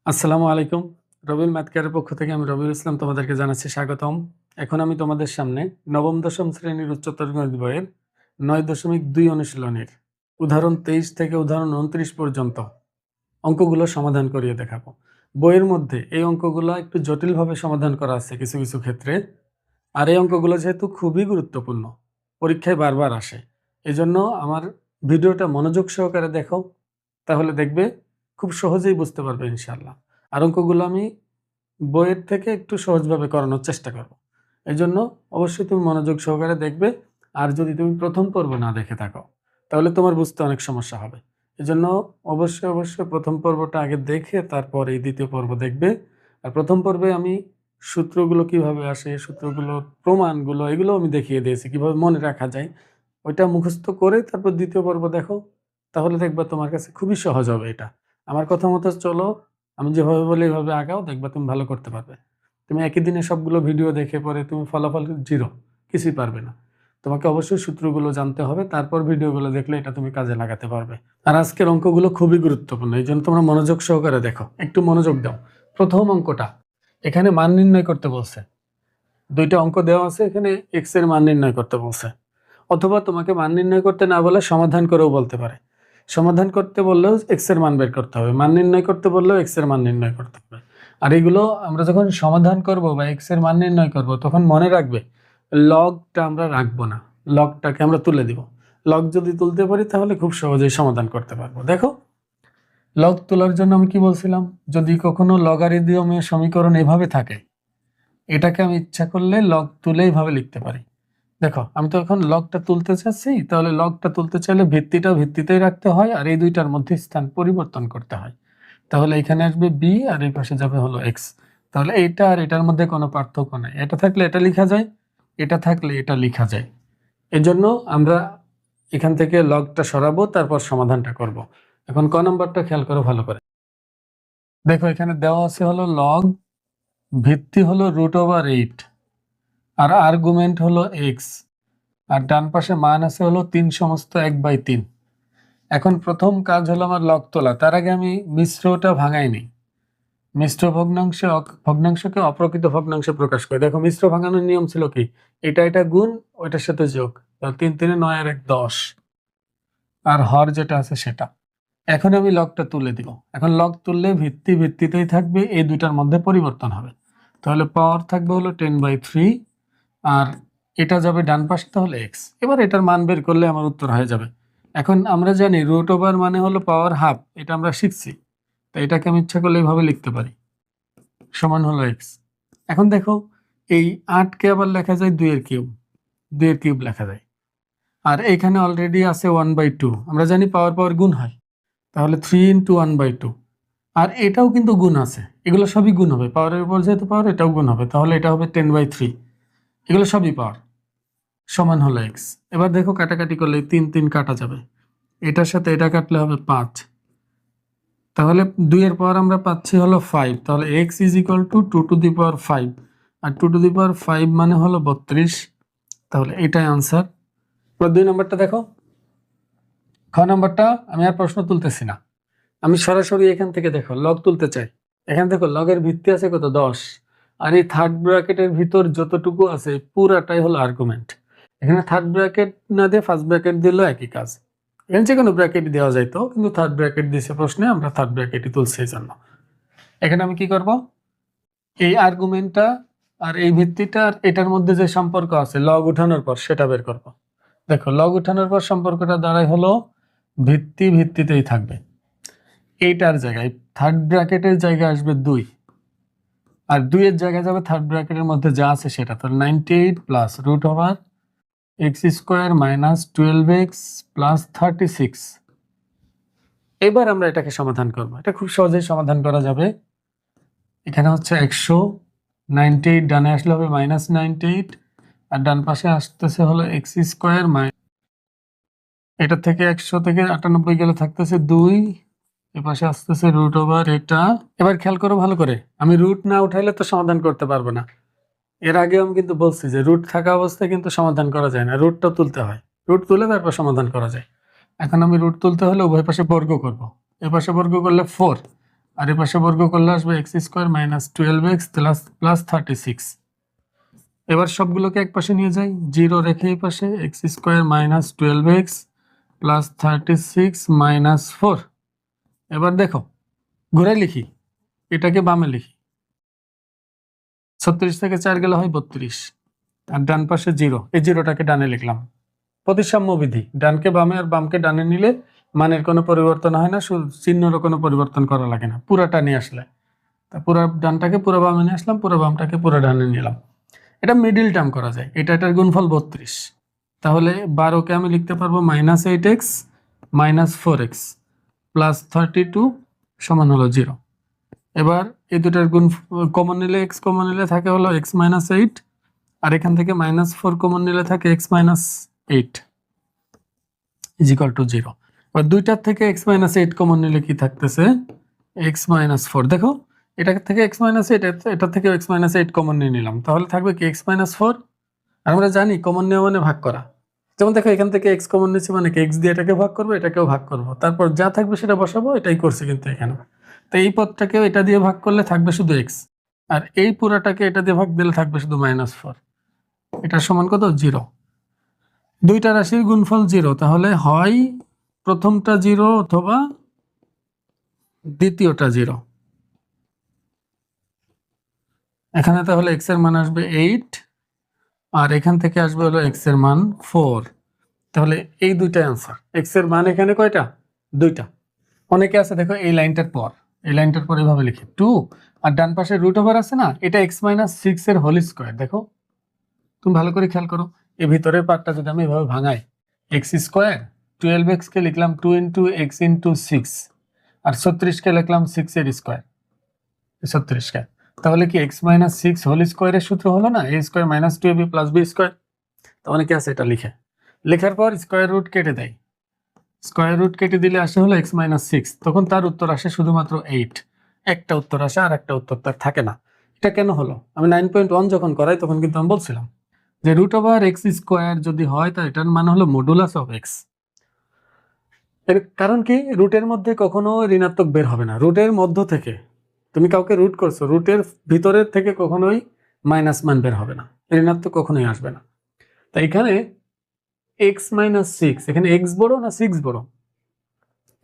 আসসালামু আলাইকুম। রবিউল ম্যাথ কেয়ারের পক্ষ থেকে আমি রবিউল ইসলাম তোমাদেরকে জানাচ্ছি স্বাগতম। এখন আমি তোমাদের সামনে নবম দশম শ্রেণীর উচ্চতর গণিত বইয়ের ৯.২ অনুশীলনের উদাহরণ ২৩ থেকে উদাহরণ ২৯ পর্যন্ত অঙ্কগুলো সমাধান করিয়ে দেখাবো। বইয়ের মধ্যে এই অঙ্কগুলো একটু জটিলভাবে সমাধান করা আছে কিছু কিছু ক্ষেত্রে। আর এই অঙ্কগুলো যেহেতু খুবই গুরুত্বপূর্ণ, পরীক্ষায় বারবার আসে, এজন্য আমার ভিডিওটা মনোযোগ সহকারে দেখো, তাহলে দেখবে খুব সহজেই বুঝতে পারবে ইনশাআল্লাহ। আর অঙ্কগুলো আমি বইয়ের থেকে একটু সহজভাবে করানোর চেষ্টা করব। এজন্য অবশ্যই তুমি মনোযোগ সহকারে দেখবে। আর যদি তুমি প্রথম পর্ব না দেখে থাকো তাহলে তোমার বুঝতে অনেক সমস্যা হবে। এজন্য অবশ্যই প্রথম পর্বটা আগে দেখে তারপর এই দ্বিতীয় পর্ব দেখবে। আর প্রথম পর্বে আমি সূত্রগুলো কিভাবে আসে, সূত্রগুলোর প্রমাণগুলো এগুলো আমি দেখিয়ে দিয়েছি, কিভাবে মনে রাখা যায়। ওইটা মুখস্থ করে তারপর দ্বিতীয় পর্ব দেখো, তাহলে দেখবা তোমার কাছে খুবই সহজ হবে এটা। আমার কথা মতো চলো, আমি যেভাবে বলি এভাবে আগাও, দেখবা তুমি ভালো করতে পারবে। তুমি একই দিনে সবগুলো ভিডিও দেখে পরে তুমি ফলাফল জিরো, কিছুই পারবে না। তোমাকে অবশ্যই সূত্রগুলো জানতে হবে, তারপর ভিডিওগুলো দেখলে এটা তুমি কাজে লাগাতে পারবে। আর আজকের অঙ্কগুলো খুবই গুরুত্বপূর্ণ, এই জন্য তোমরা মনোযোগ সহকারে দেখো, একটু মনোযোগ দাও। প্রথম অঙ্কটা, এখানে মান নির্ণয় করতে বলছে। দুইটা অঙ্ক দেওয়া আছে, এখানে এক্স এর মান নির্ণয় করতে বলছে। অথবা তোমাকে মান নির্ণয় করতে না বলে সমাধান করেও বলতে পারে। সমাধান করতে বললেও এক্স এর মান বের করতে হবে, মান নির্ণয় করতে বললেও এক্স এর মান নির্ণয় করতে হবে। আর এগুলো আমরা যখন সমাধান করব বা এক্স এর মান নির্ণয় করব, তখন মনে রাখবে লগটা আমরা রাখবো না, লগটাকে আমরা তুলে দিব। লগ যদি তুলতে পারি তাহলে খুব সহজেই সমাধান করতে পারবো। দেখো, লগ তোলার জন্য আমি কি বলছিলাম, যদি কখনো লগারিদমীয় সমীকরণ এভাবে থাকে, এটাকে আমি ইচ্ছা করলে লগ তুলে এইভাবে লিখতে পারি। দেখো, আমি তো এখন লগটা তুলতে চাচ্ছি, তাহলে লগটা তুলতে চাইলে ভিত্তিটা ভিত্তিতেই রাখতে হয়, আর এই দুইটার মধ্যে স্থান পরিবর্তন করতে হয়। তাহলে এখানে আসবে বি আর এই পাশে যাবে হলো এক্স। তাহলে এইটা আর এটার মধ্যে কোনো পার্থক্য নাই, এটা থাকলে এটা লেখা যায়, এটা থাকলে এটা লেখা যায়। এজন্য আমরা এখান থেকে লগটা সরাবো, তারপর সমাধানটা করব। এখন ক নাম্বারটা খেয়াল করো ভালো করে। দেখো, এখানে দেওয়া আছে হলো লগ, ভিত্তি হলো √8, আর আর্গুমেন্ট হলো এক্স, আর ডান পাশে মান আছে হলো 3/1/3। এখন প্রথম কাজ হলো আমার লগ তোলা। তার আগে আমি মিশ্রটা ভাঙাই নিই। মিশ্র ভগ্নাংশকে অপ্রকৃত ভগ্নাংশে প্রকাশ করে। দেখো, মিশ্র ভাঙানোর নিয়ম ছিল কি, এটা গুণ, ওইটার সাথে যোগ, 3 3 9 আর 1 10, আর হর যেটা আছে সেটা। এখন আমি লগটা তুলে দিব। এখন লগ তুললে ভিত্তি ভিত্তিতেই থাকবে, এই দুইটার মধ্যে পরিবর্তন হবে। তাহলে পাওয়ার থাকবে হলো 10/3, আর এটা যাবে ডান পাশে, তাহলে এক্স। এবার এটার মান বের করলে আমার উত্তর হয়ে যাবে। এখন আমরা জানি √ওভার মানে হলো পাওয়ার হাফ, এটা আমরা শিখছি। তো এটাকে আমি ইচ্ছা করলে এইভাবে লিখতে পারি, সমান হলো এক্স। এখন দেখো, এই 8কে আবার লেখা যায় 2 এর কিউব লেখা যায়। আর এখানে অলরেডি আছে 1/2, আমরা জানি পাওয়ার পাওয়ার গুণ হয়, তাহলে 3 × 1/2। আর এটাও কিন্তু গুণ আছে, এগুলো সবই গুণ হবে, পাওয়ারের উপর যেহেতু পাওয়ার, এটাও গুণ হবে, তাহলে এটা হবে 10/3। এগুলো সবই পাওয়ার, সমান হলো এক্স। এবার দেখো, কাটাকাটি করলে 3 3 কাটা যাবে, এটার সাথে এটা কাটলে হবে 5। তাহলে 2 এর পাওয়ার আমরা পাচ্ছি হলো 5, তাহলে এক্স ইজ ইকুয়াল টু 2^5, আর 2^5 মানে হলো 32। তাহলে এটাই আনসার। 2 নম্বরটা দেখো, খ নম্বরটা আমি আর প্রশ্ন তুলতেছি না, আমি সরাসরি এখান থেকে দেখো লগ তুলতে চাই। এখান দেখো, লগের ভিত্তি আছে কত, 10, আর এই থার্ড ব্র্যাকেটের ভিতর যতটুকু আছে পুরাটাই হলো আর্গুমেন্ট। এখানে থার্ড ব্র্যাকেট না দিয়ে ফার্স্ট ব্র্যাকেট দিলেও একই কাজ। এখানে যে কোনো ব্র্যাকেট দেওয়া যাইতো, কিন্তু থার্ড ব্র্যাকেট দিয়েছে প্রশ্নে, আমরা থার্ড ব্র্যাকেটই তুলছি এই জন্য। এখানে আমি কি করব, এই আর্গুমেন্টটা আর এই ভিত্তিটা আর এটার মধ্যে যে সম্পর্ক আছে লগ উঠানোর পর, সেটা বের করব। দেখো, লগ উঠানোর পর সম্পর্কটা দাঁড়ায় হলো ভিত্তি ভিত্তিতেই থাকবে। এইটার জায়গায় থার্ড ব্র্যাকেটের জায়গায় আসবে 2, আর 2 এর জায়গায় যাবে থার্ড ব্র্যাকেটের মধ্যে যা আছে সেটা। তো 98 plus √x² minus 12x plus 36। এবার আমরা এটাকে সমাধান করব, এটা খুব সহজেই সমাধান করা যাবে। এখানে হচ্ছে 100, 98 ডানে আসলে হবে -98, আর ডান পাশে আসতেছে হলো x², এটা থেকে 100 থেকে 98 গেলে থাকতেছে 2, এ পাশে আসতেছে √ওভার এটা। এবার খেয়াল করো ভালো করে, আমি রুট না উঠাইলে তো সমাধান করতে পারবো না। এর আগে আমি কিন্তু বলছি যে রুট থাকা অবস্থায় কিন্তু সমাধান করা যায় না, রুটটা তুলতে হয়, রুট তুলে তারপর সমাধান করা যায়। এখন আমি রুট তুলতে হলে উভয় পাশে বর্গ করব, এ পাশে বর্গ করলে 4, আর এই পাশে বর্গ করলে আসবে x square minus 12x plus 36। এবার সবগুলোকে এক পাশে নিয়ে যাই, 0 রেখে এই পাশে x square minus 12x plus 36 minus 4। এবার দেখো ঘুরে লিখি, এটাকে বামে লিখি, 36 থেকে 4 গেলে হয় 32, আর ডান পাশে 0, এই 0টাকে ডানে লিখলাম। প্রতিসাম্য বিধি, ডানকে বামে আর বামকে ডানে নিলে মানের কোনো পরিবর্তন হয় না, চিহ্নেরও কোনো পরিবর্তন করা লাগে না পুরাটা নিয়ে আসলে। তা পুরো ডানটাকে পুরো বামে নিয়ে আসলাম, পুরো বামটাকে পুরো ডানে নিলাম। এটা মিডিল টার্ম করা যায়, এটার গুণফল 32। তাহলে 12কে আমি লিখতে পারবো -8x মাইনাস 4x প্লাস 32 সমান হলো 0। এবার এই দুটার গুণ কমন নিলে, x কমন নিলে থাকে হলো x মাইনাস 8, আর এখান থেকে -4 কমন নিলে থাকে x minus 8 is equal to 0। এবার দুইটার থেকে x মাইনাস 8 কমন নিলে কি থাকতেছে, x মাইনাস 4। দেখো এটা থেকে x মাইনাস 8, এটা থেকে x মাইনাস 8 কমন নিয়ে নিলাম, তাহলে থাকবে কি x মাইনাস 4। আর আমরা জানি কমন নেওয়া মানে ভাগ করা। যেমন দেখো এখান থেকে x কমন নিচ্ছি মানে কি x দিয়ে এটাকে ভাগ করবো, এটাকেও ভাগ করবো, তারপর যা থাকবে সেটা বসাবো, এটাই করছি কিন্তু এখানে। তো এই পদটাকেও এটা দিয়ে ভাগ করলে থাকবে শুধু x, আর এই পুরাটাকে এটা দিয়ে ভাগ দিলে থাকবে শুধু -4। এটার সমান কত, 0। দুইটা রাশির গুণফল 0, তাহলে হয় প্রথমটা 0 অথবা দ্বিতীয়টা 0। এখানে তাহলে x এর মান আসবে 8, আর এখান থেকে আসবে হলো x এর মান 4। তাহলে এই দুইটাই আনসার। x এর মান এখানে কয়টা, দুইটা। অনেকে আছে দেখো এই লাইনটার পর এভাবে লিখে 2, আর ডান পাশে রুট ওভার আছে না, এটা x মাইনাস 6 এর হোল স্কোয়ার। দেখো তুমি ভালো করে খেয়াল করো, এই ভিতরের পার্টটা যদি আমি এভাবে ভাঙাই, এক্স স্কোয়ার 12x কে লিখলাম 2 ইন্টু এক্স ইন্টু 6, আর 36 কে লিখলাম 6 এর স্কোয়ার, 36 কে। তাহলে কি x মাইনাস 6 হোল স্কোয়ারের সূত্র হলো না, a square minus 2ab plus b square. তো অনেকে আছে এটা লিখে, লেখার পর স্কোয়ার রুট কেটে দেয়, স্কোয়ার রুট কেটে দিলে আসে হলো x মাইনাস 6, তখন তার উত্তর আসে শুধুমাত্র 8। একটা উত্তর আসে, আর একটা উত্তর তার থাকে না। এটা কেন হলো, আমি 9.1 যখন করাই তখন কিন্তু আমি বলছিলাম যে রুট ওভার এক্স স্কোয়ার যদি হয় তা এটার মান হলো মডুলাস অফ এক্স। এর কারণ কি, রুটের মধ্যে কখনো ঋণাত্মক বের হবে না। রুটের মধ্য থেকে তুমি কাউকে রুট করছো, রুটের ভিতরের থেকে কখনোই মাইনাস মান বের হবে না, ঋণাত্মক কখনোই আসবে না। তাই এখানে এক্স মাইনাস 6, এখানে এক্স বড় না 6 বড়,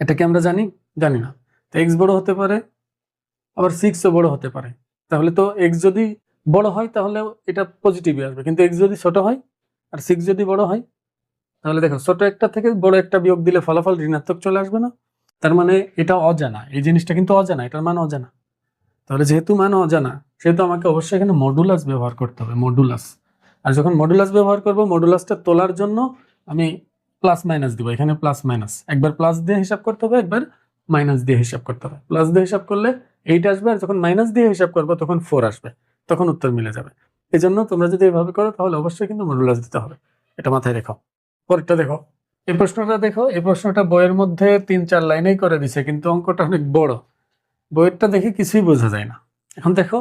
এটা কি আমরা জানি, জানি না। তো এক্স বড় হতে পারে, আবার 6ও বড় হতে পারে। তাহলে তো এক্স যদি বড় হয় তাহলে এটা পজিটিভই আসবে, কিন্তু এক্স যদি ছোট হয় আর 6 যদি বড় হয়, তাহলে দেখো ছোট একটা থেকে বড় একটা বিয়োগ দিলে ফলাফল ঋণাত্মক চলে আসবে না। তার মানে এটা অজানা, এই জিনিসটা কিন্তু অজানা, এটার মান অজানা। তাহলে যেহেতু মান অজানা, সেহেতু আমাকে অবশ্যই এখানে মডুলাস ব্যবহার করতে হবে, মডুলাস। আর যখন মডুলাস ব্যবহার করব, মডুলাসটা তোলার জন্য আমি প্লাস মাইনাস দিব, এখানে প্লাস মাইনাস, একবার প্লাস দিয়ে হিসাব করতে হবে, একবার মাইনাস দিয়ে হিসাব করতে হবে। প্লাস দিয়ে হিসাব করলে 8 আসবে, আর যখন মাইনাস দিয়ে হিসাব করবো তখন 4 আসবে, তখন উত্তর মিলে যাবে। এই জন্য তোমরা যদি এভাবে করো তাহলে অবশ্যই কিন্তু মডুলাস দিতে হবে, এটা মাথায় রেখো। পরেরটা দেখো, এই প্রশ্নটা দেখো, এই প্রশ্নটা বইয়ের মধ্যে 3-4 লাইনেই করে দিছে, কিন্তু অঙ্কটা অনেক বড়, বইয়েরটা দেখে কিছুই বোঝা যায় না। এখন দেখো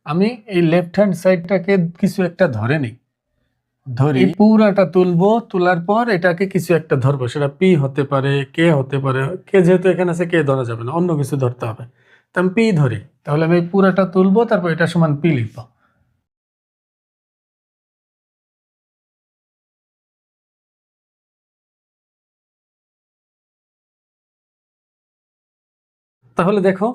আমি এই লেফট হ্যান্ড সাইডটাকে কিছু একটা ধরে নিই, ধরি পুরাটা তুলবো, তোলার পর এটাকে কিছু একটা ধরবো, সেটা পি হতে পারে, কে হতে পারে, কে যেহেতু এখানে আছে কে ধরা যাবে না, অন্য কিছু ধরতে হবে। তো আমি পি ধরি, তাহলে আমি পুরাটা তুলবো, তারপর এটা সমান পি লিখবো। তাহলে দেখো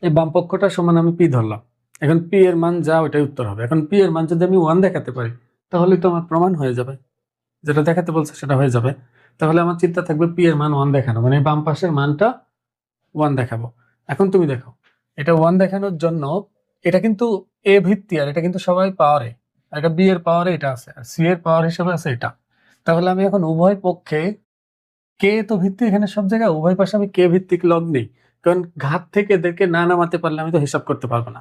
এই বাম পক্ষটা সমান আমি পি ধরলাম, এখন পি এর মান যা ওইটাই উত্তর হবে। এখন পি এর মান যদি আমি 1 দেখাতে পারি তাহলে তো আমার প্রমাণ হয়ে যাবে, যেটা দেখাতে বলছে সেটা হয়ে যাবে। তাহলে আমার চিন্তা থাকবে পি এর মান 1 দেখানো, মানে বাম পাশের মানটা 1 দেখাবো। এখন তুমি দেখো এটা 1 দেখানোর জন্য, এটা কিন্তু এ ভিত্তি, আর এটা কিন্তু সবাই পাওয়ারে, আর এটা বি এর পাওয়ারে এটা আছে, আর সি এর পাওয়ার হিসেবে আছে এটা। তাহলে আমি এখন উভয় পক্ষে, কে তো ভিত্তি এখানে সব জায়গায়, উভয় পাশে আমি কে ভিত্তিক লগ নেই, কারণ ঘাত থেকে এদেরকে না নামাতে পারলে আমি তো হিসাব করতে পারবো না।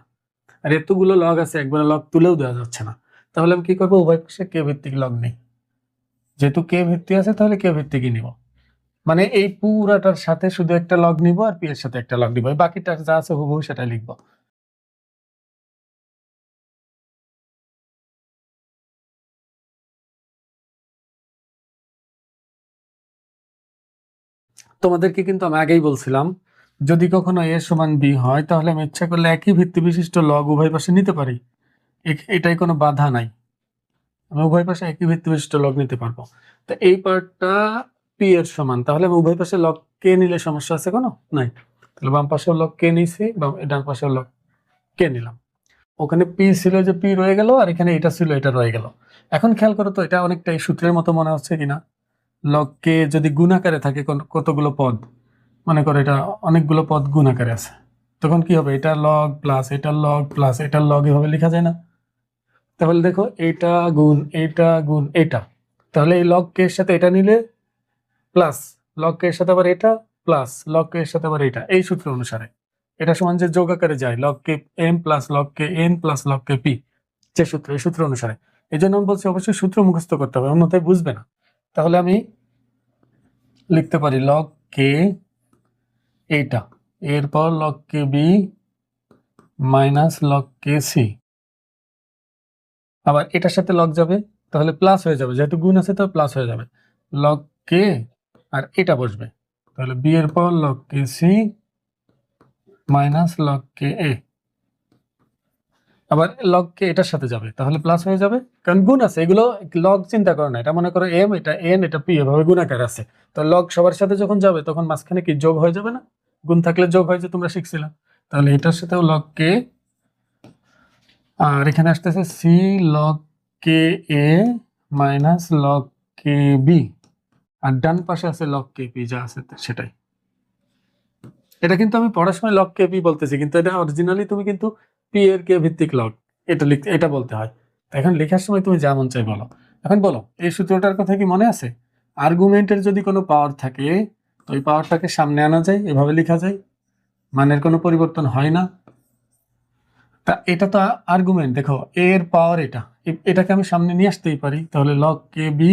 আর এতগুলো লগ আছে, একবারে লগ তুলেও দেওয়া যাচ্ছে না। তাহলে আমি কি করবো, উভয় পাশে কে ভিত্তিক লগ নেই, যেহেতু কে ভিত্তি আছে তাহলে কে ভিত্তিকই নিব। মানে এই পুরাটার সাথে শুধু একটা লগ নিব, আর পি এর সাথে একটা লগ নিব, বাকিটা যা আছে হুবহু সেটা লিখবো। তোমাদেরকে কিন্তু আমি আগেই বলছিলাম যদি কখনো a সমান b হয় তাহলে আমি ইচ্ছা করলে একই ভিত্তি বিশিষ্ট লগ উভয় পাশে নিতে পারি। এটাই কোনো বাধা নাই, আমি উভয় পাশে একই ভিত্তি বিশিষ্ট লগ নিতে পারবো। তো এই পার্টটা p এর সমান, তাহলে আমি উভয় পাশে লগ k নিলে সমস্যা আছে কোনো? নাই। তাহলে বাম পাশেও লগ k নিয়েছি, ডান পাশেও লগ k নিলাম। ওখানে p ছিল যে p রয়ে গেল, আর এখানে এটা ছিল এটা রয়ে গেল। এখন খেয়াল করো তো, এটা অনেকটা এই সূত্রের মতো মনে হচ্ছে কিনা? লগ k যদি গুণ আকারে থাকে কতগুলো পদ, মনে করো এটা অনেকগুলো পদ গুণ আকারে আছে, তখন কি হবে? এটা লগ প্লাস এটা লগ প্লাস এটা লগ, এভাবে লেখা যায় না? তাহলে দেখো এটা গুণ এটা, তাহলে এই লগ কে এর সাথে এটা নিলে প্লাস, লগ কে এর সাথে আবার এটা প্লাস, লগ কে এর সাথে আবার এটা, এই সূত্র অনুসারে এটা সমান যে যোগ আকারে যায় log k m plus log k n plus log k p, যে সূত্র, এই সূত্র অনুসারে। এই জন্য আমি বলছি অবশ্যই সূত্র মুখস্থ করতে হবে, অন্যথায় বুঝবে না। তাহলে আমি লিখতে পারি লগ কে এইটা, এরপর log K B minus log K C, আবার এটার সাথে লগ যাবে, তাহলে প্লাস হয়ে যাবে, যেহেতু গুণ আছে তো প্লাস হয়ে যাবে, লগ কে আর এটা বসবে, তাহলে বি এর পর log K C minus log কে এ, আবার লগ কে এটার সাথে যাবে, তাহলে প্লাস হয়ে যাবে, কারণ গুণ আছে। এগুলো লগ চিন্তা করো না, এটা মনে করো এম, এটা এন, এটা পি, এভাবে গুণাকার আছে। তো লগ সবার সাথে যখন যাবে তখন মাঝখানে কি যোগ হয়ে যাবে না? গুণ থাকলে যোগ হয়, যে তোমরা শিখছিলাম। তাহলে এটার সাথেও লগ কে, আর এখানে আসতেছে সি লগ কে এ মাইনাস লগ কে বি, আর ডান পাশে আছে লগ কে পি, যা আছে সেটাই। এটা কিন্তু আমি পড়ার সময় লগ কে পি বলতেছি, কিন্তু এটা অরিজিনালি তুমি কিন্তু পি এর কে ভিত্তিক লগ এটা বলতে হয়। এখন লেখার সময় তুমি যা মন চাই বলো। এখন বলো, এই সূত্রটার কথা কি মনে আছে? আর্গুমেন্টের যদি কোনো পাওয়ার থাকে তো ওই পাওয়ারটাকে সামনে আনা যায়, এভাবে লেখা যায়, মানের কোনো পরিবর্তন হয় না। তা এটা তো আর্গুমেন্ট, দেখো এর পাওয়ার এটা, এটাকে আমি সামনে নিয়ে আসতেই পারি, তাহলে log K B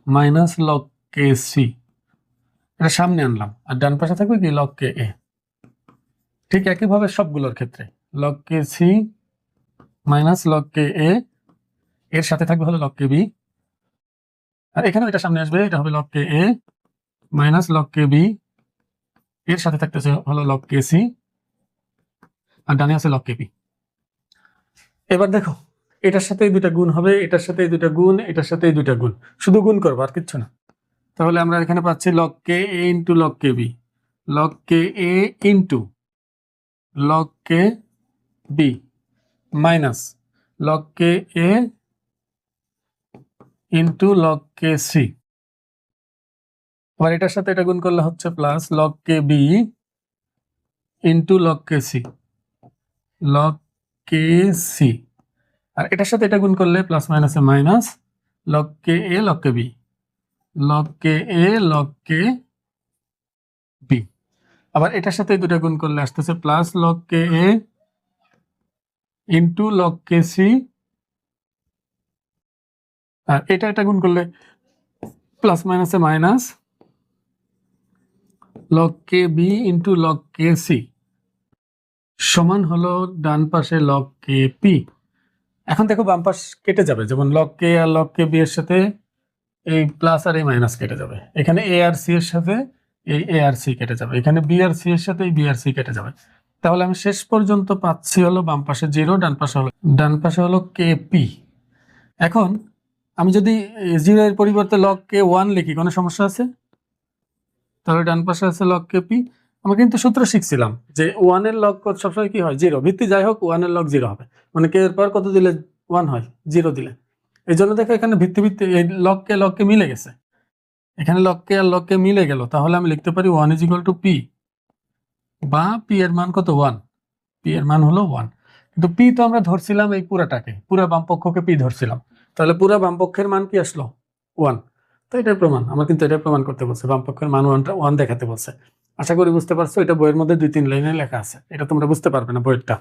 minus log K C, এটা সামনে আনলাম, আর ডান পাশে থাকবে কি লগ কে এ। ঠিক একইভাবে সবগুলোর ক্ষেত্রে log K C minus log কে এ, এর সাথে থাকবে হলো লগ কে বি, আর এখানেও এটা সামনে আসবে, এটা হবে লগ কে এ মাইনাস লগ কে বি, এর সাথে থাকতেছে হলো লগ কে সি, আর ডানে আছে লগ কে পি। এবার দেখো, এটার সাথে এই দুটা গুণ হবে, এটার সাথে এই দুটা গুণ, এটার সাথে এই দুটা গুণ, শুধু গুণ করবো আর কিচ্ছু না। তাহলে আমরা এখানে পাচ্ছি লগ কে এ into log K B, log কে এ into log K B minus log কে এ ইন্টু লগ কে সি, আবার এটার সাথে এটা গুণ করলে হচ্ছে plus log K B into log K C, log K C, আর এটার সাথে এটা গুণ করলে প্লাস মাইনাসে মাইনাস লগ কে এ লগ কে বি, লগ কে এ লগ কে বি, আবার এটার সাথে দুটা গুণ করলে আসতেছে প্লাস লগ কে এ ইন্টু লগ কে সি, আর এটা গুণ করলে প্লাস মাইনাসে minus log K B into log K C সমান হলো ডান পাশে লগ কে পি। এখন দেখো বাম পাশ কেটে যাবে, যেমন লগ কে আর লগ কে বি এর সাথে এই প্লাস আর এই মাইনাস কেটে যাবে, এখানে এ আর সি এর সাথে এই এ আর সি কেটে যাবে, এখানে বি আর সি এর সাথে এই বি আর সি কেটে যাবে। তাহলে আমি শেষ পর্যন্ত পাচ্ছি হলো বাম পাশে 0, ডান পাশে হলো কে পি। এখন আমি যদি 0 এর পরিবর্তে লগ কে 1 লিখি, কোনো সমস্যা আছে? তাহলে ডান পাশে আছে লগ কে পি। আমরা কিন্তু সূত্র শিখছিলাম যে 1 এর লগ সবসময় কি হয়? 0, ভিত্তি যাই হোক 1 এর লগ 0 হবে, মানে কে এর পর কত দিলে 1 হয়? 0 দিলে। এই জন্য দেখো এখানে ভিত্তি এই লগ কে মিলে গেছে, এখানে লগ কে আর লগ কে মিলে গেল, তাহলে আমি লিখতে পারি 1 ইজ ইকুয়াল টু পি, বা পি এর মান কত? 1, পি এর মান হলো 1। কিন্তু পি তো আমরা ধরছিলাম এই পুরাটাকে, পুরা বামপক্ষকে পি ধরছিলাম, তাহলে পুরা বামপক্ষের মান কি আসলো? 1। তো এটার প্রমাণ, আমার কিন্তু এটা প্রমাণ করতে বলছে, বামপক্ষের মান 1 দেখাতে বলছে। আশা করি বুঝতে পারছো, এটা বইয়ের মধ্যে 2-3 লাইনে লেখা আছে, এটা তোমরা বুঝতে পারবে না বইয়েরটা,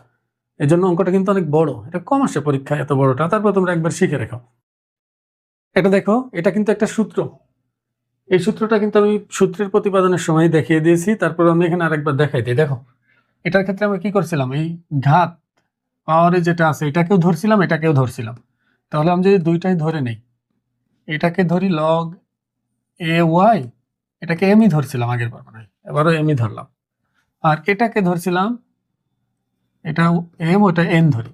এই জন্য অঙ্কটা কিন্তু অনেক বড়, এটা কম আসে পরীক্ষায় এত বড়টা, তারপর তোমরা একবার শিখে রেখো। এটা দেখো, এটা কিন্তু একটা সূত্র, এই সূত্রটা কিন্তু আমি সূত্রের প্রতিপাদনের সময় দেখিয়ে দিয়েছি, তারপর আমি এখানে আরেকবার দেখাই দিই। দেখো এটার ক্ষেত্রে আমরা কি করছিলাম, এই ঘাত পাওয়ারে যেটা আছে এটাকেও ধরছিলাম, এটাকেও ধরছিলাম। তাহলে আমি যদি দুইটাই ধরে নেই, এটাকে ধরি লগ এ ওয়াই, এটাকে এমই ধরছিলাম আগের বার, মানে এবারও এমই ধরলাম, আর এটাকে ধরছিলাম এটা এম, ওটা এন ধরি,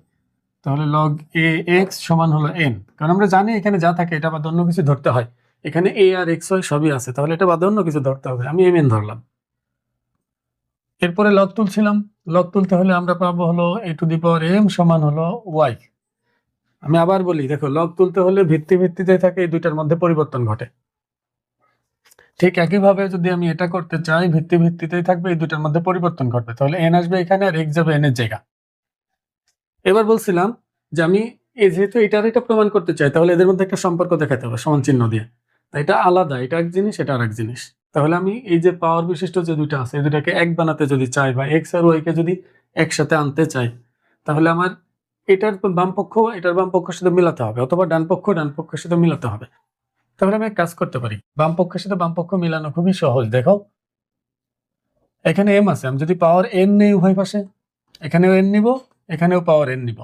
তাহলে লগ এ এক্স সমান হলো এন। কারণ আমরা জানি এখানে যা থাকে এটা বাদে অন্য কিছু ধরতে হয়, এখানে এ আর এক্স ওয়াই সবই আছে, তাহলে এটা বাদে অন্য কিছু ধরতে হবে, আমি এম এন ধরলাম। এরপরে লগ তুলছিলাম, লগ তুলতে হলে আমরা পাবো হলো a to the power m সমান হলো ওয়াই। আমি আবার বলি, দেখো লগ তুলতে হলে ভিত্তি ভিত্তিতে থাকে, এই দুইটার মধ্যে পরিবর্তন ঘটে। ঠিক একইভাবে যদি আমি এটা করতে চাই, ভিত্তি ভিত্তিতেই থাকবে, এই দুইটার মধ্যে পরিবর্তন ঘটবে, তাহলে এন আসবে এখানে আর এক্স যাবে এন এর জায়গা। এবার বলছিলাম যে আমি যেহেতু এটা প্রমাণ করতে চাই, তাহলে এদের মধ্যে একটা সম্পর্ক দেখাতে হবে সমান চিহ্ন দিয়ে। তাই এটা আলাদা, এটা এক জিনিস, এটা আর এক জিনিস। তাহলে আমি এই যে পাওয়ার বিশিষ্ট যে দুইটা আছে, এই দুটাকে এক বানাতে যদি চাই, বা এক্স আর ওয়াই কে যদি একসাথে আনতে চাই, তাহলে আমার এটার বাম পক্ষ এটার বাম পক্ষের সাথে মিলাতে হবে, অথবা ডান পক্ষের সাথে মিলাতে হবে। তাহলে আমি এক কাজ করতে পারি, বাম পক্ষের সাথে বাম পক্ষ মিলানো খুবই সহজ। দেখো এখানে এম আছে, আমি যদি পাওয়ার এন নেই উভয় পাশে, এখানেও এন নিব, এখানেও পাওয়ার এন নিব।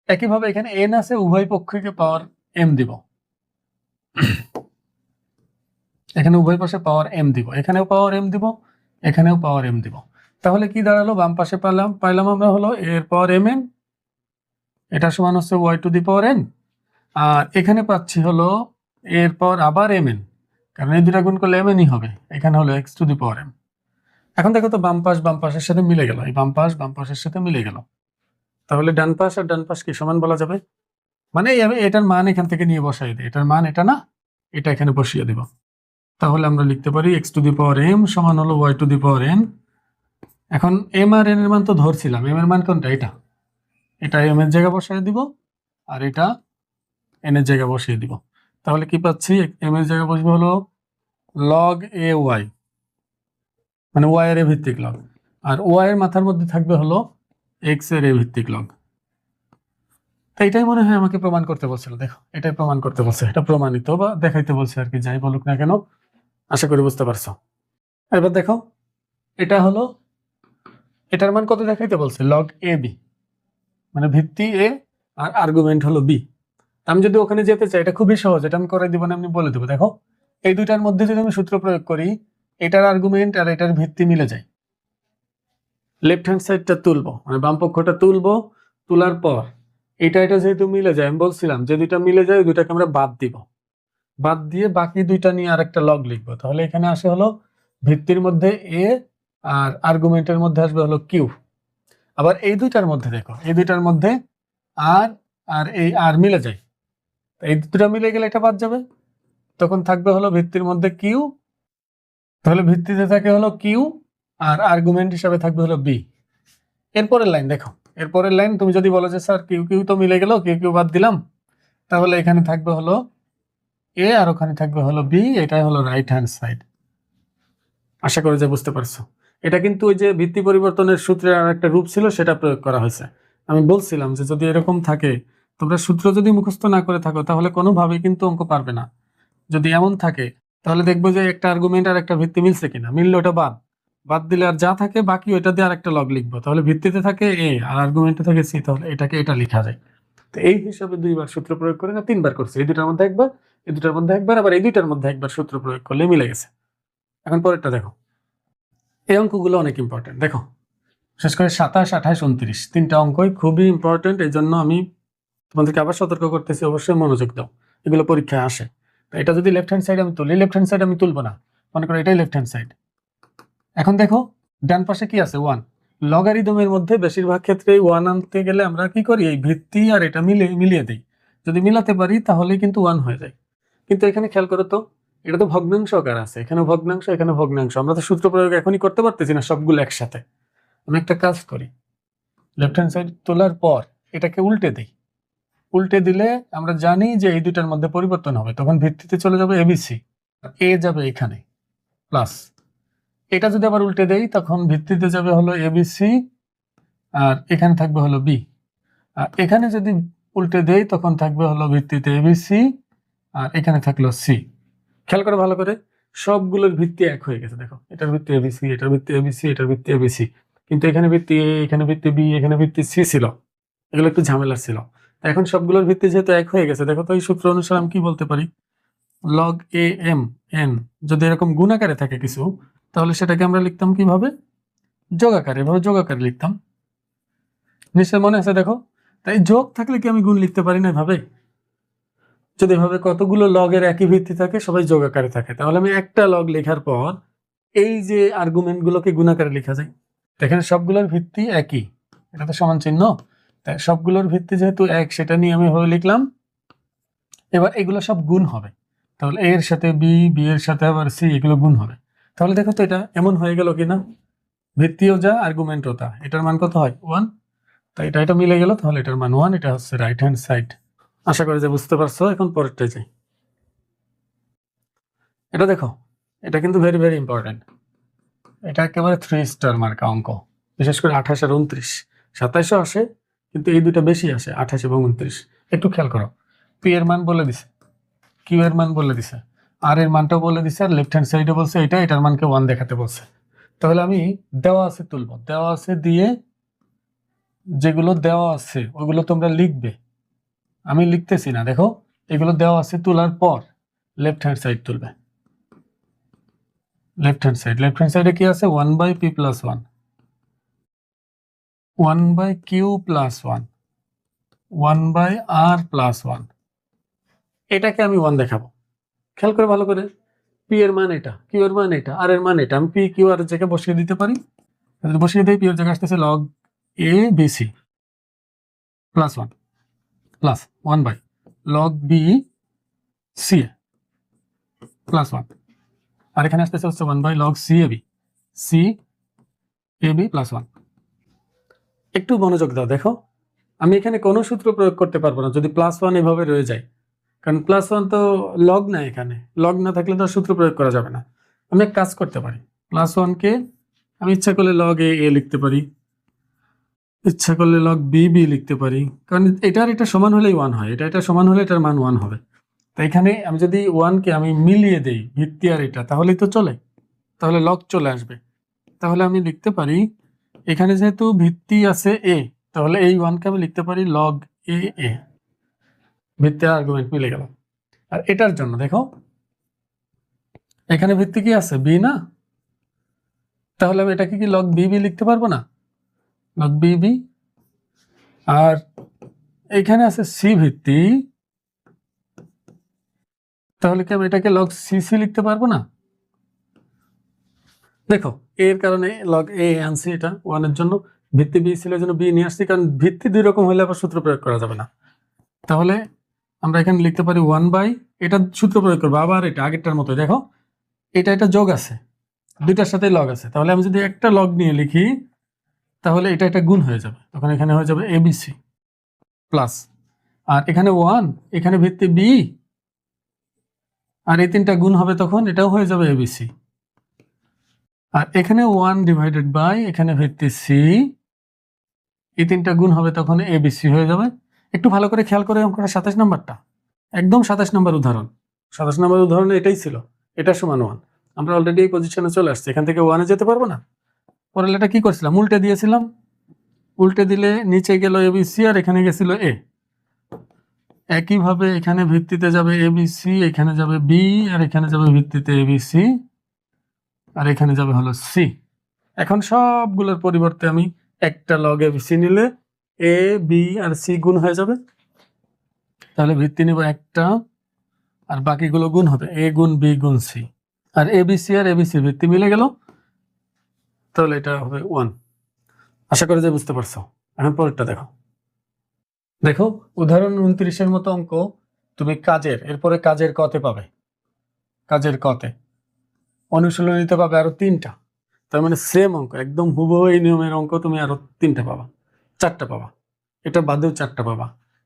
একইভাবে এখানে এন আছে, উভয় পক্ষকে পাওয়ার এম দিব, এখানে উভয় পাশে পাওয়ার এম দিব, এখানেও পাওয়ার এম দিব, এখানেও পাওয়ার এম দিব। তাহলে কি দাঁড়ালো, বাম পাশে পাইলাম আমরা হলো এর পাওয়ার এম এন, এটা সমান হচ্ছে y to the power n, আর এখানে পাচ্ছি হলো এর পাওয়ার আবার এম এন, কারণ এই দুটা গুণ করলে এম এনই হবে, এখানে হলো x to the power m. এখন দেখো তো বাম পাশের সাথে মিলে গেল, এই বাম পাশের সাথে মিলে গেল, তাহলে ডান পাশ আর ডান পাশ কি সমান বলা যাবে? মানে আমি এটার মান এখান থেকে নিয়ে বসাই দিই, এটার মান এটা না, এটা এখানে বসিয়ে দিব। তাহলে আমরা লিখতে পারি x to the power m সমান হলো y to the power n. এখন এম আর এন এর মান তো ধরছিলাম, এম এর মান কোনটা, এটা এম এর জায়গা বসিয়ে দিব, আর এটা এন এর জায়গা বসিয়ে দিব। তাহলে কি পাচ্ছি, এম এর জায়গা বসবে হলো লগ এ ওয়াই, মানে ওয়াই এর ভিত্তিক লগ, আর ওয়াই এর মাথার মধ্যে থাকবে হলো এক্স এর ভিত্তিক লগ। তাই এটাই মনে হয় আমাকে প্রমাণ করতে বলছিল, দেখো এটাই প্রমাণ করতে বলছে, এটা প্রমাণিত বা দেখাইতে বলছে আর কি, যাই বলুক না কেন, আশা করি বুঝতে পারছো। এবার দেখো এটা হলো, এটার মান কত দেখাইতে বলছে, লগ এ বি, মানে ভিত্তি এ আর আর্গুমেন্ট হলো বি। আমি যদি ওখানে যেতে চাই, এটা খুবই সহজ, এটা আমি করে দিব না, আমি বলে দেবো। দেখো এই দুইটার মধ্যে যদি আমি সূত্র প্রয়োগ করি, এটার আর্গুমেন্ট আর এটার ভিত্তি মিলে যায়, লেফট হ্যান্ড সাইডটা তুলবো, মানে বাম পক্ষটা তুলবো, তোলার পর এটা যেহেতু মিলে যায়, আমি বলছিলাম যে দুইটা মিলে যায়, দুইটাকে আমরা বাদ দিব, বাদ দিয়ে বাকি দুইটা নিয়ে আরেকটা লগ লিখবো। তাহলে এখানে আসে হলো ভিত্তির মধ্যে এ আর আর্গুমেন্টের মধ্যে আসবে হলো কিউ। আবার এই দুইটার মধ্যে দেখো, এই দুইটার মধ্যে আর আর এই আর মিলে যায়, এই দুটা মিলে গেলে এটা বাদ যাবে, তখন থাকবে হলো ভিত্তির মধ্যে কিউ, তাহলে ভিত্তিতে থাকে হলো কিউ আর আর্গুমেন্ট হিসাবে থাকবে হলো বি। এরপরের লাইন দেখো, এরপরের লাইন তুমি যদি বলো যে স্যার কিউ কিউ তো মিলে গেল, কিউ কিউ বাদ দিলাম, তাহলে এখানে থাকবে হলো এ আর ওখানে থাকবে হলো বি, এটাই হলো রাইট হ্যান্ড সাইড। আশা করি যে বুঝতে পারছো। এটা কিন্তু ওই যে ভিত্তি পরিবর্তনের সূত্রের আর একটা রূপ ছিল, সেটা প্রয়োগ করা হয়েছে। আমি বলছিলাম যে যদি এরকম থাকে, তোমরা সূত্র যদি মুখস্থ না করে থাকো, তাহলে কোনোভাবেই কিন্তু অঙ্ক পারবে না। যদি এমন থাকে, তাহলে দেখবো যে একটা আর্গুমেন্ট আর একটা ভিত্তি মিলছে কিনা, মিললে ওটা বাদ, বাদ দিলে আর যা থাকে বাকি ওইটা দিয়ে আর একটা লগ লিখবো, তাহলে ভিত্তিতে থাকে এ আর আর্গুমেন্টে থাকে সি, তাহলে এটাকে এটা লেখা যায়। তো এই হিসাবে দুইবার সূত্র প্রয়োগ করে, না তিনবার করছি, এই দুটার মধ্যে একবার, এই দুটার মধ্যে একবার, আবার এই দুইটার মধ্যে একবার সূত্র প্রয়োগ করলে মিলে গেছে। এখন পরেরটা দেখো, এই অঙ্কগুলো অনেক ইম্পর্টেন্ট। দেখো বিশেষ করে 27, 28, 29 তিনটা অঙ্কই খুবই ইম্পর্টেন্ট, এই জন্য আমি তোমাদেরকে আবার সতর্ক করতেছি, অবশ্যই মনোযোগ দাও, এগুলো পরীক্ষায় আসে। তো এটা যদি লেফট হ্যান্ড সাইড আমি তুলি, লেফট হ্যান্ড সাইড আমি তুলবো না, মনে করো এটাই লেফট হ্যান্ড সাইড। এখন দেখো ডান পাশে কি আছে, ওয়ান। লগারিদমের মধ্যে বেশিরভাগ ক্ষেত্রে ওয়ান আনতে গেলে আমরা কি করি, এই ভিত্তি আর এটা মিলিয়ে দিই, যদি মিলাতে পারি তাহলে কিন্তু ওয়ান হয়ে যায়। কিন্তু এখানে খেয়াল করো তো, এটা তো ভগ্নাংশ আকার আছে, এখানে ভগ্নাংশ, এখানে ভগ্নাংশ, আমরা তো সূত্র প্রয়োগ এখনই করতে পারতেছি না সবগুলো একসাথে। আমি একটা কাজ করি, লেফট হ্যান্ড সাইড তোলার পর এটাকে উল্টে দিই, উল্টে দিলে আমরা জানি যে এই দুটার মধ্যে পরিবর্তন হবে, তখন ভিত্তিতে চলে যাবে এবিসি, এ যাবে এখানে প্লাস, এটা যদি আবার উল্টে দেই তখন ভিত্তিতে যাবে হলো এবিসি আর এখানে থাকবে হলো বি, আর এখানে যদি উল্টে দেই তখন থাকবে হলো ভিত্তিতে এবিসি আর এখানে থাকলো সি। খেয়াল করে ভালো করে, সবগুলোর ভিত্তি এক হয়ে গেছে। দেখো এটার ভিত্তি এবিসি, এটার ভিত্তি এবিসি, এটার ভিত্তি এবিসি, কিন্তু এখানে ভিত্তি এ, এখানে ভিত্তি বি, এখানে ভিত্তি সি ছিল, এগুলো একটু ঝামেলার ছিল। এখন সবগুলোর ভিত্তি যেহেতু এক হয়ে গেছে, দেখো তো এই সূত্র অনুসারে আমি কি বলতে পারি, লগ এ এম এন যদি এরকম গুণাকারে থাকে কিছু, তাহলে সেটাকে আমরা লিখতাম কিভাবে? যোগ আকারে, এভাবে যোগ আকারে লিখতাম। নিশ্চয় মনে আছে? দেখো, তাই যোগ থাকলে কি আমি গুণ লিখতে পারি না এভাবে? যদি এভাবে কতগুলো লগের একই ভিত্তি থাকে, সবাই যোগ আকারে থাকে, তাহলে আমি একটা লগ লেখার পর এই যে আর্গুমেন্ট গুলোকে গুণ আকারে লেখা যায়। এখানে সবগুলোর ভিত্তি একই, এটা তো সমান চিহ্ন, তাই সবগুলোর ভিত্তি যেহেতু এক, সেটা নিয়ে আমি এভাবে লিখলাম। এবার এগুলো সব গুণ হবে, তাহলে এর সাথে বি, বি এর সাথে আবার সি, এগুলো গুণ হবে। তাহলে দেখো তো এটা এমন হয়ে গেল কিনা, ভিত্তিও যা আর্গুমেন্টও তা, এটার মান কত হয়? 1। তাই এটা মিলে গেল, তাহলে এটার মান 1। এটা হচ্ছে রাইট হ্যান্ড সাইড। আশা করি যে বুঝতে পারছো। এখন পরেরটাই যাই। এটা দেখো, এটা কিন্তু ভেরি ভেরি ইম্পর্টেন্ট। এটা একেবারে 3 স্টার মার্কা অঙ্ক, বিশেষ করে 28 আর 29। 27ও আসে, কিন্তু এই দুটা বেশি আসে, 28 এবং 29। একটু খেয়াল করো, পি এর মান বলে দিছে, কিউ এর মান বলে দিছে, আর এর মানটাও বলে দিছে, আর লেফট হ্যান্ড সাইডে বলছে এটার মানকে 1 দেখাতে বলছে। তাহলে আমি দেওয়া আছে তুলব, দেওয়া আছে দিয়ে যেগুলো দেওয়া আছে ওগুলো তোমরা লিখবে, আমি লিখতেছি না। দেখো, এগুলো দেওয়া আছে তোলার পর লেফট হ্যান্ড সাইড তুলবে। লেফট হ্যান্ড সাইডে কি আছে? 1/p + 1, 1/q + 1, 1/r + 1। এটাকে আমি 1 দেখাবো। খেয়াল করে ভালো করে, পি এর মান এটা, কিউ এর মান এটা, আর এর মান এটা। আমি পি কিউ আর এর জায়গায় বসিয়ে দিতে পারি। বসিয়ে দিই, পি এর জায়গায় আসতেছে log a bc + 1 plus 1/log b ca + 1, আর এখানে আসতেছে হচ্ছে 1/log c ab + 1। একটু মনোযোগ দাও। দেখো, আমি এখানে কোনো সূত্র প্রয়োগ করতে পারবো না যদি +1 এভাবে রয়ে যায়, কারণ +1 তো লগ না, এখানে লগ না থাকলে তো সূত্র প্রয়োগ করা যাবে না। আমি এক কাজ করতে পারি, +1 কে আমি ইচ্ছা করলে log a লিখতে পারি, ইচ্ছা করলে log b লিখতে পারি, কারণ এটা সমান হলেই 1 হয়, এটা সমান হলে এটার মান 1 হবে। তো এখানে আমি যদি 1 কে আমি মিলিয়ে দেই ভিত্তি আর এটা, তাহলেই তো চলে, তাহলে লগ চলে আসবে। তাহলে আমি লিখতে পারি, এখানে যেহেতু ভিত্তি আছে a, তাহলে এই 1 কে আমি লিখতে পারি log a, ভিত্তি আর আর্গুমেন্ট মিলে গেল। আর এটার জন্য দেখো, এখানে ভিত্তি কি আছে? b না? তাহলে আমি এটাকে কি log b লিখতে পারবো না? log b। আর এখানে আছে c ভিত্তি, তাহলে কি আমি এটাকে log cc লিখতে পারবো না? দেখো, এর কারণে log a আনছি, এটা 1 এর জন্য, ভিত্তি b ছিল, এর জন্য b নিয়ে আসছি, কারণ ভিত্তি দুই রকম হলে আবার সূত্র প্রয়োগ করা যাবে না। তাহলে আমরা এখানে লিখতে পারি 1/, এটা সূত্র প্রয়োগ করবো আবার এটা আগেরটার মতো। দেখো, এটা যোগ আছে, দুইটার সাথে লগ আছে, তাহলে আমি যদি একটা লগ নিয়ে লিখি, তাহলে এটা গুণ হয়ে যাবে, তখন এখানে হয়ে যাবে abc প্লাস, আর এখানে 1, এখানে ভিত্তি b, আর এই তিনটা গুণ হবে, তখন এটাও হয়ে যাবে abc। আর এখানে 1/, এখানে ভিত্তি c, এই তিনটা গুণ হবে, তখন abc হয়ে যাবে। একটু ভালো করে খেয়াল করে অঙ্কটা 27 নম্বরটা, একদম 27 নম্বর উদাহরণ। 27 নম্বর উদাহরণে এটাই ছিল, এটা সমান 1। আমরা অলরেডি এই পজিশনে চলে আসছি, এখান থেকে 1 এ যেতে পারবো না। পরে এটা কি করছিলাম? উল্টে দিয়েছিলাম, উল্টে দিলে নিচে গেল abc, আর এখানে গেছিল a। একইভাবে এখানে ভিত্তিতে যাবে abc, এখানে যাবে b, আর এখানে যাবে ভিত্তিতে abc, আর এখানে যাবে হলো c। এখন সবগুলোর পরিবর্তে আমি একটা log abc নিলে a, b আর c গুণ হয়ে যাবে, তাহলে ভিত্তি নিব একটা, আর বাকিগুলো গুণ হবে a গুণ b গুণ c, আর abc আর abc ভিত্তি মিলে গেল, তাহলে এটা হবে 1। আশা করি যে বুঝতে পারছো। এখন পরেরটা দেখো। দেখো, উদাহরণ 29-এর মতো অঙ্ক তুমি এরপরে কাজের কতে পাবে, কাজের কতে অনুশীলনীতে পাবে আরো 3টা। তার মানে সেম অঙ্ক, একদম হুবহু এই নিয়মের অঙ্ক তুমি আরো 3টা পাবা, 4টা পাবা, এটা বাদেও 4টা পাবা।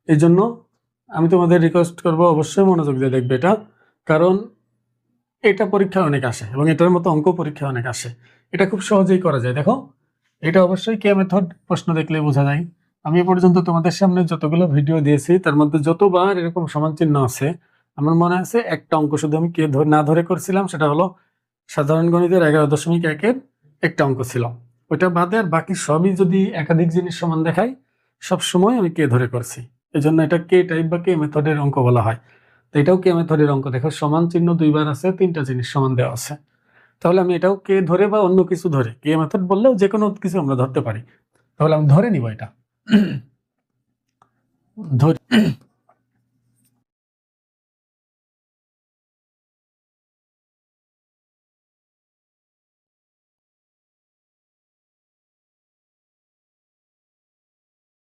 এই জন্য আমি তোমাদের রিকোয়েস্ট করবো, অবশ্যই মনোযোগ দিয়ে দেখবে এটা, কারণ এটা পরীক্ষায় অনেক আসে, এবং এটার মতো অঙ্ক পরীক্ষায় অনেক আসে। এটা খুব সহজেই করা যায়। দেখো, এটা অবশ্যই কে মেথড প্রশ্ন দেখলে বোঝা যায়। আমি এ পর্যন্ত তোমাদের সামনে যতগুলো ভিডিও দিয়েছি, তার মধ্যে যতবার এরকম সমান চিহ্ন আছে, আমার মনে আছে একটা অঙ্ক শুধু আমি না ধরে করছিলাম, সেটা হলো সাধারণ গণিতের 11.1-এর একটা অঙ্ক ছিল। ওইটা বাদে আর বাকি সবই যদি একাধিক জিনিস সমান দেখায়, সব সময় আমি কে ধরে করছি, এই জন্য এটা কে টাইপ বা কে মেথডের অঙ্ক বলা হয়। তো এটাও কে মেথডের অঙ্ক। দেখো, সমান চিহ্ন 2বার আছে, 3টা জিনিস সমান দেওয়া আছে। তাহলে আমি এটাও কে ধরে বা অন্য কিছু ধরে, কে মেথড বললেও যে কোনো কিছু আমরা ধরতে পারি। তাহলে আমি ধরে নিব এটা ধরে।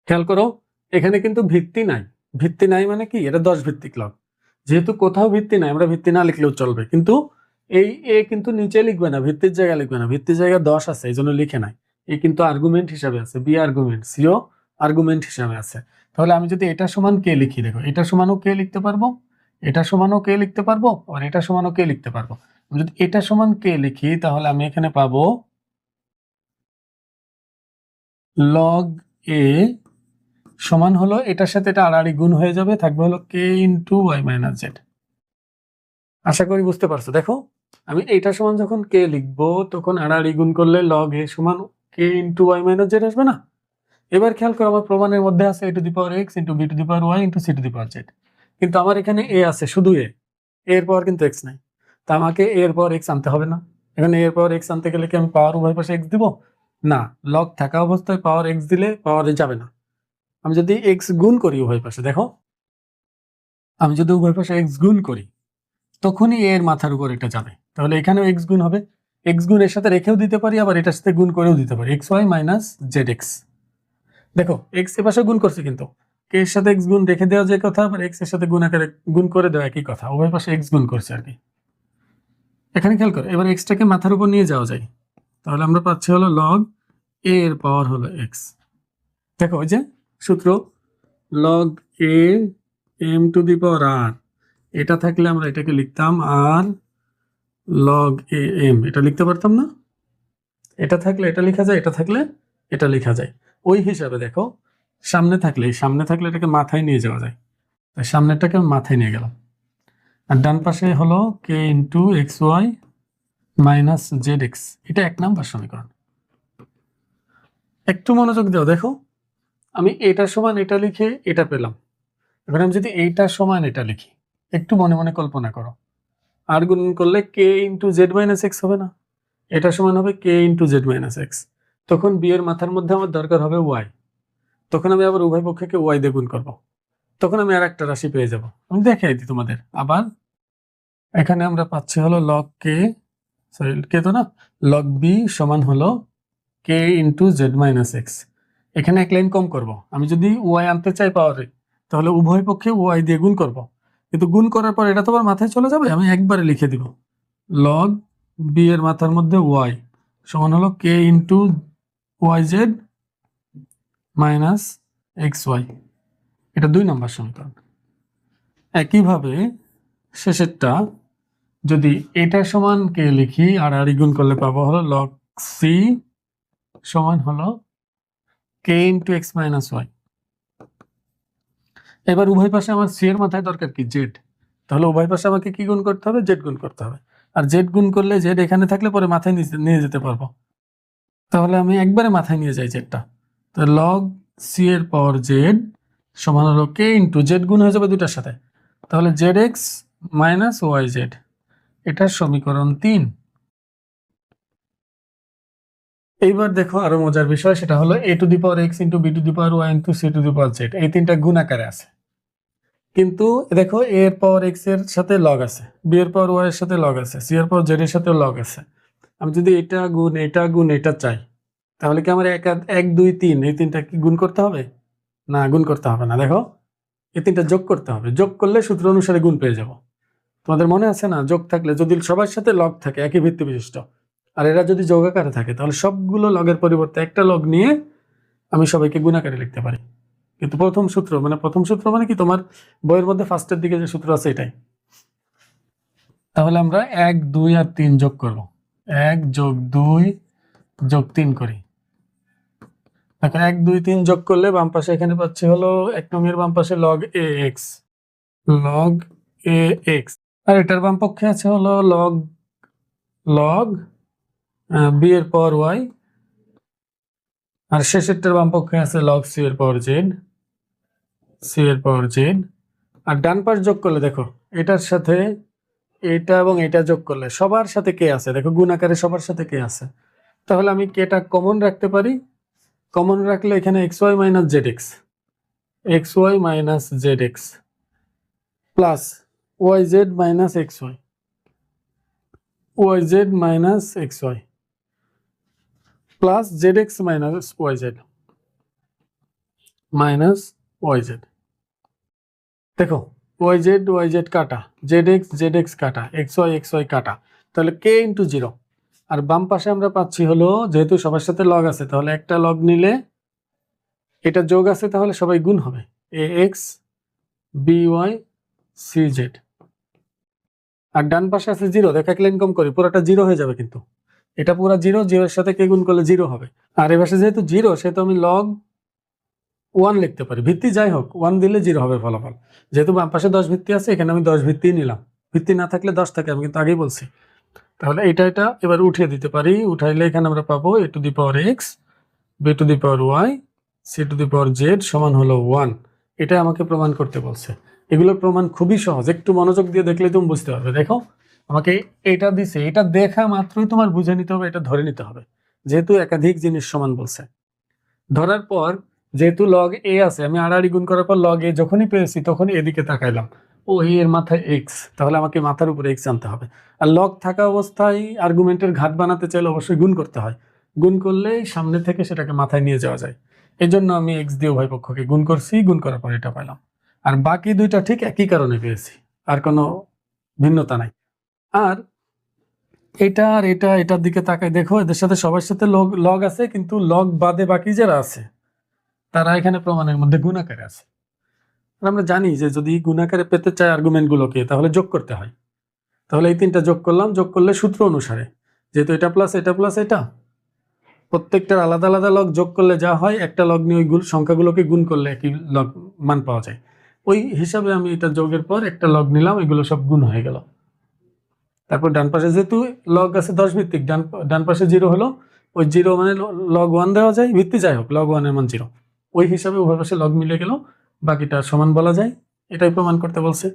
খেয়াল করো, এখানে কিন্তু ভিত্তি নাই। ভিত্তি নাই মানে কি, এটা 10 ভিত্তিক লগ। যেহেতু কোথাও ভিত্তি নাই, আমরা ভিত্তি না লিখলেও চলবে, কিন্তু এই এ কিন্তু নিচে লিখবে না, ভিত্তির জায়গায় লিখবে না, ভিত্তির জায়গায় 10 আছে এই জন্য লিখে নাই। এ কিন্তু আর্গুমেন্ট হিসাবে আছে, বি আর্গুমেন্ট, সিও আর্গুমেন্ট হিসাবে আছে। তাহলে আমি যদি এটা সমান কে লিখি, দেখো এটা সমানও কে লিখতে পারবো, এটা সমানও কে লিখতে পারবো, আর এটা সমানও কে লিখতে পারবো। আমি যদি এটা সমান কে লিখি তাহলে আমি এখানে পাবো লগ এ সমান হলো, এটার সাথে এটা আড়াআড়ি গুণ হয়ে যাবে, থাকবে হলো k into y minus Z. আশা করি বুঝতে পারছো। দেখো আমি এইটা সমান যখন কে লিখবো তখন আড়াআড়ি গুণ করলে লগ এ সমান k into y minus z আসবে না। এবার খেয়াল করো, আমার প্রমাণের মধ্যে আছে a to the power x into b to the power y into c to the power z, কিন্তু আমার এখানে এ আছে, শুধু এ, এর পাওয়ার কিন্তু এক্স নাই। তা আমাকে এর পাওয়ার এক্স আনতে হবে না। এখানে এর পাওয়ার এক্স আনতে গেলে কি আমি পাওয়ার উভয় পাশে এক্স দিব? না, লগ থাকা অবস্থায় পাওয়ার এক্স দিলে পাওয়ারে যাবে না। আমি যদি এক্স গুণ করি উভয় পাশে, দেখো আমি যদি উভয় পাশে এক্স গুণ করি তখনই এর মাথার উপর এটা যাবে, তাহলে এখানেও এক্স গুণ হবে। এক্স গুণ এর সাথে রেখেও দিতে পারি, আবার এটার সাথে গুণ করেও দিতে পারি, x y minus z x. দেখো এক্স এর পাশে গুণ করছে, কিন্তু কে এর সাথে এক্স গুণ রেখে দেওয়া যে কথা, আবার এক্স এর সাথে গুণ আকারে গুণ করে দেওয়া একই কথা, উভয় পাশে এক্স গুণ করছে আর কি। এখানে খেয়াল করো, এবার এক্সটাকে মাথার উপর নিয়ে যাওয়া যায়, তাহলে আমরা পাচ্ছি হলো লগ এ এর পাওয়ার হলো এক্স। দেখো ওই যে সূত্র, log a m to the power r, এটা থাকলে আমরা এটাকে লিখতাম আর লগ এ এম, এটা লিখতে পারতাম না? এটা থাকলে এটা লেখা যায়, এটা থাকলে এটা লেখা যায়। ওই হিসাবে দেখো, সামনে থাকলে এটাকে মাথায় নিয়ে যাওয়া যায়, তাই সামনেরটাকে মাথায় নিয়ে গেলাম। আর ডান পাশে হলো k into x y minus z x, এটা 1 নাম্বার সমীকরণ। একটু মনোযোগ দাও, দেখো আমি এটা সমান এটা লিখে এটা পেলাম। এবার আমি যদি এইটা সমান এটা লিখি, একটু মনে মনে কল্পনা করো, আর গুণ করলে কে ইন্টু জেড মাইনাস এক্স হবে না? এটা সমান হবে কে ইন্টু জেড মাইনাস এক্স। তখন বি এর মাথার মধ্যে আমার দরকার হবে ওয়াই, তখন আমি আবার উভয় পক্ষকে ওয়াই দিয়ে গুণ করবো, তখন আমি আর একটা রাশি পেয়ে যাব। আমি দেখাই দিই তোমাদের আবার। এখানে আমরা পাচ্ছি হলো লগ কে, সরি কে তো না, লগ বি সমান হলো k into Z minus x. এখানে এক লাইন কম করব, আমি যদি ওয়াই আনতে চাই পাওয়ারে তাহলে উভয় পক্ষে ওয়াই দিয়ে গুণ করব, কিন্তু গুণ করার পর এটা তো আবার মাথায় চলে যাবে, আমি একবারে লিখে দিব লগ বি এর মাথার মধ্যে ওয়াই সমান হলো k into y z minus x y. এটা 2 নম্বর সমীকরণ। একইভাবে শেষেরটা যদি এটা সমান কে লিখি আর আর গুণ করলে পাবো হলো লগ সি সমান হলো k into x minus Y. এবার উভয় পাশে আমার সি এর মাথায় দরকার কি, জেড, তাহলে উভয় পাশে আমাকে কি গুণ করতে হবে, জেড গুণ করতে হবে। আর জেড গুণ করলে জেড এখানে থাকলে পরে মাথায় নিয়ে যেতে পারবো, তাহলে আমি একবারে মাথায় নিয়ে যাই জেডটা। তো লগ সি এর পাওয়ার জেড সমান হলো কে ইন্টু জেড গুণ হয়ে যাবে দুটার সাথে, তাহলে z x minus y z, এটার সমীকরণ 3। এইবার দেখো আরো মজার বিষয়, সেটা হলো a to the power x into b to the power y into c to the power z, এই তিনটা গুণ আকারে আছে, কিন্তু দেখো এ এর পাওয়ার এক্স এর সাথে লগ আছে, বি এর পাওয়ার ওয়াই এর সাথে লগ আছে, সি এর পাওয়ার জেড এর সাথে লগ আছে। আমি যদি এটা গুণ এটা গুণ এটা চাই, তাহলে কি আমার এক দুই তিন এই তিনটা কি গুণ করতে হবে? না, গুণ করতে হবে না। দেখো এই তিনটা যোগ করতে হবে, যোগ করলে সূত্র অনুসারে গুণ পেয়ে যাব। তোমাদের মনে আছে না, যোগ থাকলে যদি সবার সাথে লগ থাকে একই ভিত্তি বিশিষ্ট, আর এরা যদি যোগ আকারে থাকে তাহলে সবগুলো লগের পরিবর্তে একটা লগ নিয়ে আমি সবাইকে গুণ আকারে লিখতে পারি। কিন্তু প্রথম সূত্র মানে কি, তোমার বইয়ের মধ্যে ফার্স্টের দিকে যে সূত্র আছে এটাই। তাহলে আমরা 1 2 আর 3 যোগ করব, 1 যোগ 2 যোগ 3 করি। দেখো 1 2 3 যোগ করলে বাম পাশে এখানে পাচ্ছি হলো 1 নং এর বাম পাশে লগ এ এক্স, লগ এ এক্স, আর এটার বাম পক্ষে আছে হলো লগ লগ বি এর পাওয়ার ওয়াই, আর শেষেরটার বাম পক্ষে আছে লগ সি এর পাওয়ার জেড, সি এর পাওয়ার জেড। আর ডান পাশ যোগ করলে দেখো এটার সাথে এটা এবং এটা যোগ করলে সবার সাথে কে আছে, দেখো গুণ আকারে সবার সাথে কে আছে, তাহলে আমি কেটা কমন রাখতে পারি। কমন রাখলে এখানে x y minus z x plus y z minus x y plus z x minus y z. দেখো ওয়াই জেড কাটা, জেড এক্স কাটা, এক্স ওয়াই কাটা, তাহলে কে ইন্টু জিরো। আর বাম পাশে আমরা পাচ্ছি হলো, যেহেতু সবার সাথে লগ আছে তাহলে একটা লগ নিলে এটা যোগ আছে তাহলে সবাই গুণ হবে, a x b y c z. আর ডান পাশে আছে জিরো, দেখা ক্লেন কম করি, পুরোটা জিরো হয়ে যাবে, কিন্তু এটা পুরো জিরো, জিরোর সাথে কে গুণ করলে জিরো হবে। আর এ পাশে যেহেতু জিরো সেহেতু আমি লগ 1 লিখতে পারি, ভিত্তি যাই হোক 1 দিলে জিরো হবে ফলাফল। যেহেতু বাম পাশে 10 ভিত্তি আছে, এখানে আমি 10 ভিত্তি নিলাম, ভিত্তি না থাকলে 10 থাকে, আমি কিন্তু আগেই বলছি। তাহলে এটা এবার উঠিয়ে দিতে পারি, উঠাইলে এখানে আমরা পাবো a to the power x b to the power y c to the power z সমান হলো 1। এটা আমাকে প্রমাণ করতে বলছে। এগুলোর প্রমাণ খুবই সহজ, একটু মনোযোগ দিয়ে দেখলে তুমি বুঝতে পারবে। দেখো আমাকে এটা দিছে, এটা দেখা মাত্রই তোমার বুঝে নিতে হবে, এটা ধরে নিতে হবে, যেহেতু একাধিক জিনিস সমান বলছে। ধরার পর যেহেতু লগ এ আছে, আমি আড়াআড়ি গুণ করার পর লগ এ যখনই পেয়েছি তখনই এদিকে তাকাইলাম, ও এর মাথায় এক্স, তাহলে আমাকে মাথার উপরে এক্স আনতে হবে। আর লগ থাকা অবস্থায় আর্গুমেন্টের ঘাত বানাতে চাইলে অবশ্যই গুণ করতে হয়, গুণ করলেই সামনে থেকে সেটাকে মাথায় নিয়ে যাওয়া যায়। এই জন্য আমি এক্স দিয়ে উভয় পক্ষকে গুণ করছি, গুণ করার পর এটা পাইলাম। আর বাকি দুইটা ঠিক একই কারণে পেয়েছি, আর কোনো ভিন্নতা নাই। আর এটা আর এটার দিকে তাকাই, দেখো এদের সাথে সবার সাথে লগ আছে, কিন্তু লগ বাদে বাকি যারা আছে তারা এখানে প্রমাণের মধ্যে গুণাকারে আছে। আমরা জানি যে যদি গুণাকারে পেতে চাই আর্গুমেন্টগুলোকে তাহলে যোগ করতে হয়। তাহলে এই তিনটা যোগ করলাম, যোগ করলে সূত্র অনুসারে, যেহেতু এটা প্লাস এটা প্রত্যেকটার আলাদা আলাদা লগ যোগ করলে যা হয়, একটা লগ নিয়ে ওই সংখ্যাগুলোকে গুণ করলে একই লগ মান পাওয়া যায়। ওই হিসাবে আমি এটা যোগের পর একটা লগ নিলাম, এগুলো সব গুণ হয়ে গেল। তারপর ডান পাশে যেহেতু লগ আছে 10 ভিত্তিক, ডান পাশে জিরো হলো, ওই জিরো মানে লগ 1 দেওয়া যায়, ভিত্তি যাই হোক লগ 1 এর মান জিরো, ওই হিসাবে উভয় পাশে লগ মিলে গেল, বাকিটা সমান বলা যায়। এটাই প্রমাণ করতে বলছে।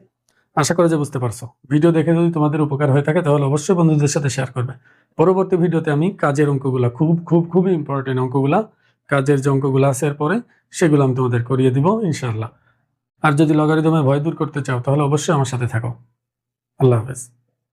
আশা করি যে বুঝতে পারছো। ভিডিও দেখে যদি তোমাদের উপকার হয়ে থাকে তাহলে অবশ্যই বন্ধুদের সাথে শেয়ার করবে। পরবর্তী ভিডিওতে আমি কাজের অঙ্কগুলা, খুবই ইম্পর্টেন্ট অঙ্কগুলা, কাজের যে অঙ্কগুলো আছে এরপরে সেগুলো আমি তোমাদের করিয়ে দিব ইনশাআল্লাহ। আর যদি লগারিদমে ভয় দূর করতে চাও তাহলে অবশ্যই আমার সাথে থাকো। আল্লাহ হাফেজ।